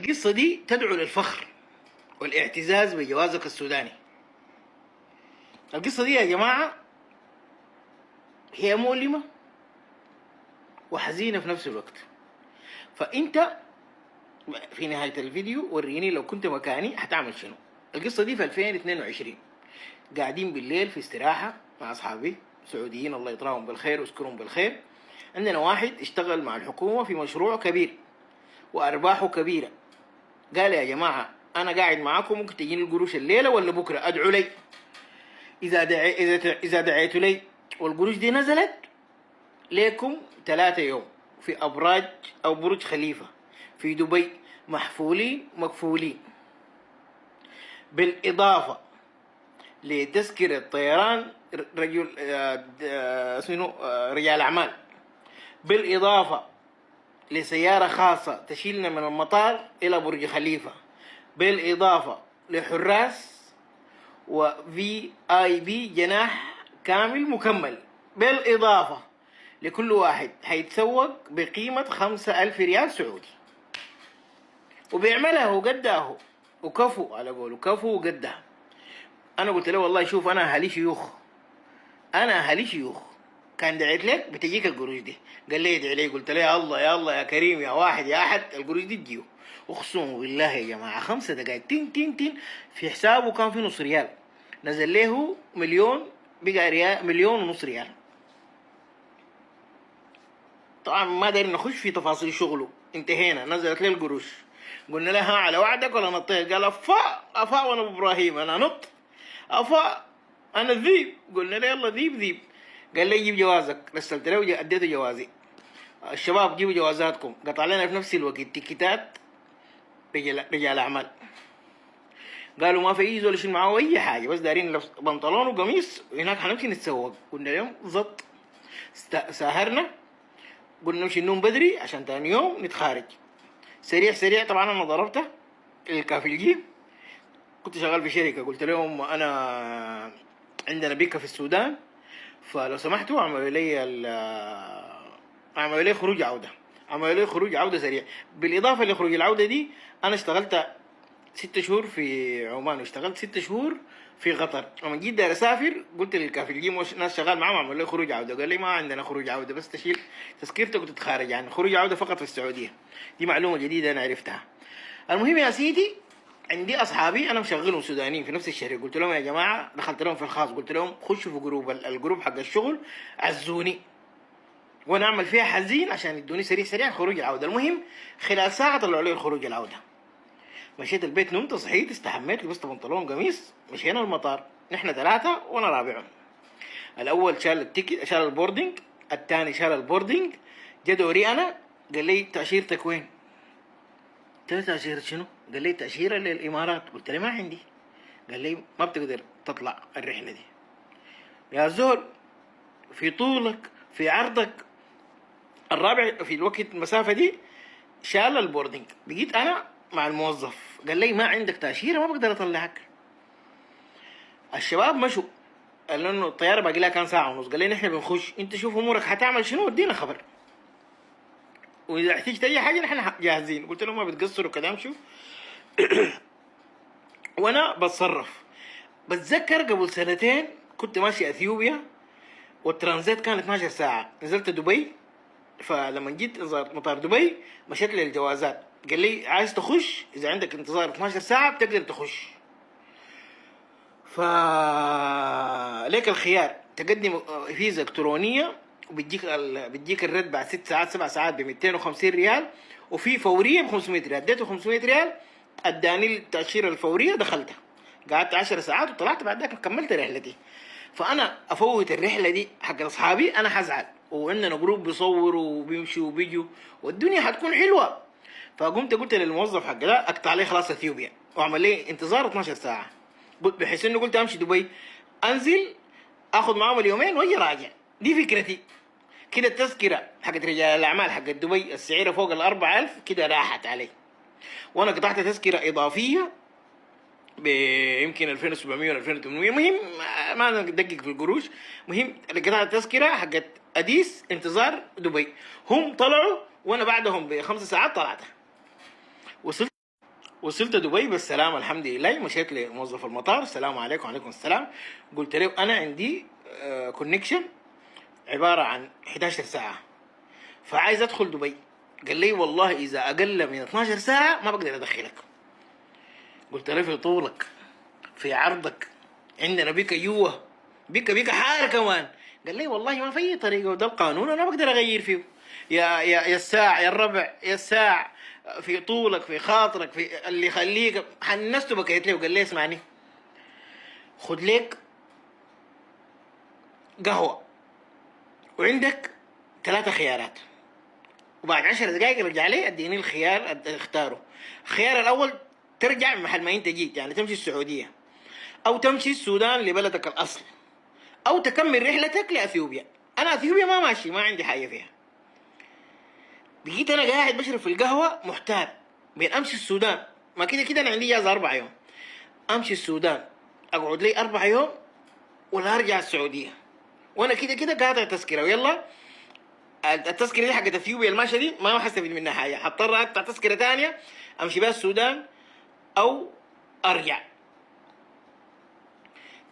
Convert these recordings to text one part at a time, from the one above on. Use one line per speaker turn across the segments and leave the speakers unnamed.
القصة دي تدعو للفخر والاعتزاز بجوازك السوداني. القصة دي يا جماعة هي مؤلمة وحزينة في نفس الوقت. فأنت في نهاية الفيديو وريني لو كنت مكاني هتعمل شنو. القصة دي في 2022 قاعدين بالليل في استراحة مع أصحابي سعوديين الله يطراهم بالخير ويذكرهم بالخير. عندنا واحد اشتغل مع الحكومة في مشروع كبير وأرباحه كبيرة. قال يا جماعة أنا قاعد معاكم ممكن تجيني القروش الليلة ولا بكرة أدعوا لي. إذا دعيتوا لي والقروش دي نزلت لكم 3 يوم في أبراج أو برج خليفة في دبي محفولين مكفولين، بالإضافة لتذكرة طيران رجل اسمه رجال أعمال، بالإضافة لسيارة خاصة تشيلنا من المطار إلى برج خليفة، بالإضافة لحراس وفي آي بي جناح كامل مكمل، بالإضافة لكل واحد هيتسوق بقيمة 5000 ريال سعودي وبيعملها وقداه وكفو على قوله كفو وقدها. أنا قلت له والله شوف أنا أهلي شيوخ، أنا أهلي شيوخ، كان دعيت لك بتجيك القروش دي. قال لي ادعي لي. قلت له يا الله يا الله يا كريم يا واحد يا أحد القروش دي تجيه. أقسم بالله يا جماعة 5 دقايق تين تين تين في حسابه كان في نص ريال، نزل له مليون، بقى ريال 1.5 مليون ريال. طبعا ما داير نخش في تفاصيل شغله، انتهينا. نزلت له القروش، قلنا لها على وعدك ولا نطيت؟ قال افا وانا ابراهيم انا نط افا انا الذيب. قلنا له يلا ذيب. قال لي جيب جوازك، رسلت له اديته جوازي. الشباب جيبوا جوازاتكم. قطع لنا في نفس الوقت تيكيتات رجال اعمال. قالوا ما في اي زول يشيل معاه اي حاجه، بس دارين لبس بنطلون وقميص وهناك حنمشي نتسوق. قلنا لهم زط. ساهرنا، قلنا نمشي النوم بدري عشان تاني يوم نتخارج سريع. طبعا انا ضربته الكافلجي، كنت شغال في شركه. قلت لهم انا عندنا بيكه في السودان، فلو سمحتوا اعملوا لي خروج عوده، عملوا لي خروج عوده سريع. بالاضافه لخروج العوده دي انا اشتغلت 6 شهور في عمان واشتغلت 6 شهور في قطر. لما جيت داير اسافر قلت للكافلجي ناس شغال معاهم عملوا لي خروج عوده. قال لي ما عندنا خروج عوده، بس تشيل تذكرتك وتتخارج، يعني خروج عوده فقط في السعوديه. دي معلومه جديده انا عرفتها. المهم يا سيدي عندي اصحابي انا مشغلهم سودانيين في نفس الشركه. قلت لهم يا جماعه، دخلت لهم في الخاص قلت لهم خشوا في الجروب حق الشغل عزوني وانا اعمل فيها حزين عشان يدوني سريع خروج العوده. المهم خلال ساعه طلعوا لي خروج العوده. مشيت البيت، نمت، صحيت، استحميت، لبست بنطلون قميص، مشينا المطار. نحن 3 وانا رابعهم. الاول شال التيكت، شال البوردنج، الثاني شال البوردنج. جا دوري انا، قال لي تاشيرتك وين؟ قلت له تاشيرة شنو؟ قال لي تاشيرة للامارات. قلت له ما عندي. قال لي ما بتقدر تطلع الرحله دي يا زول، في طولك في عرضك. الرابع في الوقت المسافه دي شال البوردنج. بقيت انا مع الموظف، قال لي ما عندك تاشيره ما بقدر اطلعك. الشباب مشوا، قال له انه الطياره باقي لها كان ساعه ونص. قال لي نحن بنخش، انت شوف امورك هتعمل شنو ودينا خبر، واذا احتجت اي حاجه نحن جاهزين. قلت له ما بتقصروا كده امشوا وانا بتصرف. بتذكر قبل 2 كنت ماشي اثيوبيا والترانزيت كان 12 ساعه، نزلت دبي. فلما جيت مطار دبي مشيت للجوازات، قال لي عايز تخش اذا عندك انتظار 12 ساعه بتقدر تخش. فليك الخيار تقدم فيزا الكترونيه وبتجيك الرد بعد 6 ساعات 7 ساعات ب 250 ريال، وفي فوريه ب 500 ريال. اديته 500 ريال اداني التاشيره الفوريه، دخلتها قعدت 10 ساعات وطلعت. بعد ذاك كملت رحلتي. فانا افوت الرحله دي حق اصحابي انا حزعل، وعندنا جروب بيصوروا وبيمشوا وبيجوا والدنيا حتكون حلوه. فقمت قلت للموظف حق ده اقطع عليه خلاص اثيوبيا واعمل لي انتظار 12 ساعه، بحيث انه قلت امشي دبي انزل اخذ معاهم اليومين واجي راجع. دي فكرتي كده. التذكره حقت رجال الاعمال حقت دبي السعيره فوق 4000 كده راحت علي، وانا قطعت تذكره اضافيه يمكن 2700 ولا 2800. المهم ما ندقق في القروش. مهم قطعت تذكره حقت اديس انتظار دبي. هم طلعوا وانا بعدهم ب5 ساعات طلعت. وصلت وصلت دبي بالسلامة الحمد لله. مشيت لموظف المطار، السلام عليكم. وعليكم السلام. قلت له أنا عندي كونكشن عبارة عن 11 ساعة، فعايز أدخل دبي. قال لي والله إذا أقل من 12 ساعة ما بقدر أدخلك. قلت له في طولك في عرضك عندنا بك جوه، بك حالة كمان. قال لي والله ما في أي طريقة، وده القانون أنا بقدر أغير فيه. يا الساع يا الربع يا الساع، في طولك في خاطرك في اللي يخليك. حنسته بكيت له وقال لي اسمعني، خد لك قهوة وعندك 3 خيارات، وبعد 10 دقائق رجع لي اديني الخيار اختاره. الخيار الاول ترجع من محل ما انت جيت، يعني تمشي السعوديه او تمشي السودان لبلدك الاصل، او تكمل رحلتك لاثيوبيا. انا اثيوبيا ما ماشي، ما عندي حاجه فيها. بقيت انا قاعد بشرب في القهوه محتار بين امشي السودان، ما كده كده انا عندي اجازه 4 يوم، امشي السودان اقعد لي 4 يوم، ولا ارجع السعوديه وانا كده كده قاطع تذكره. ويلا التذكره دي حقت اثيوبيا الماشيه دي ما حستفيد منها حاجه، حضطر اقطع تذكره ثانيه امشي بها السودان او ارجع.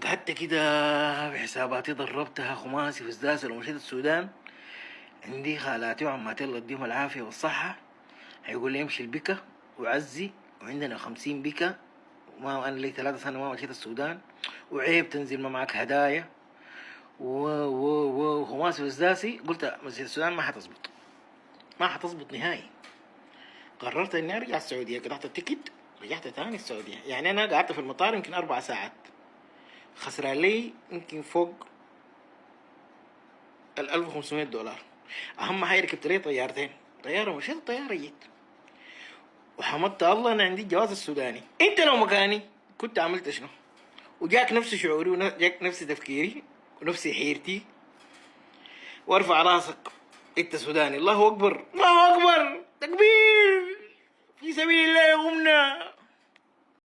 قعدت كده بحساباتي ضربتها خماسي في الزاسة. لو مشيت السودان عندي خالاتي وعماتي الله يديهم العافية والصحة، هيقول لي امشي البكا وعزي، وعندنا 50 بكا، وما انا لي 3 سنة ما مشيت السودان، وعيب تنزل ما معك هدايا وخماسي في الزاسي. قلت مسيرة السودان ما حتظبط، ما حتظبط نهائي. قررت اني ارجع السعودية، قطعت التيكت رجعت تاني السعودية. يعني انا قعدت في المطار يمكن 4 ساعات، خسران لي يمكن فوق $1500. اهم حاجه ركبت لي طيارتين، طياره مشيت الطياره جيت، وحمدت الله انا عندي الجواز السوداني. انت لو مكاني كنت عملت شنو؟ وجاك نفس شعوري وجاك نفس تفكيري ونفس حيرتي، وارفع راسك انت سوداني، الله اكبر الله اكبر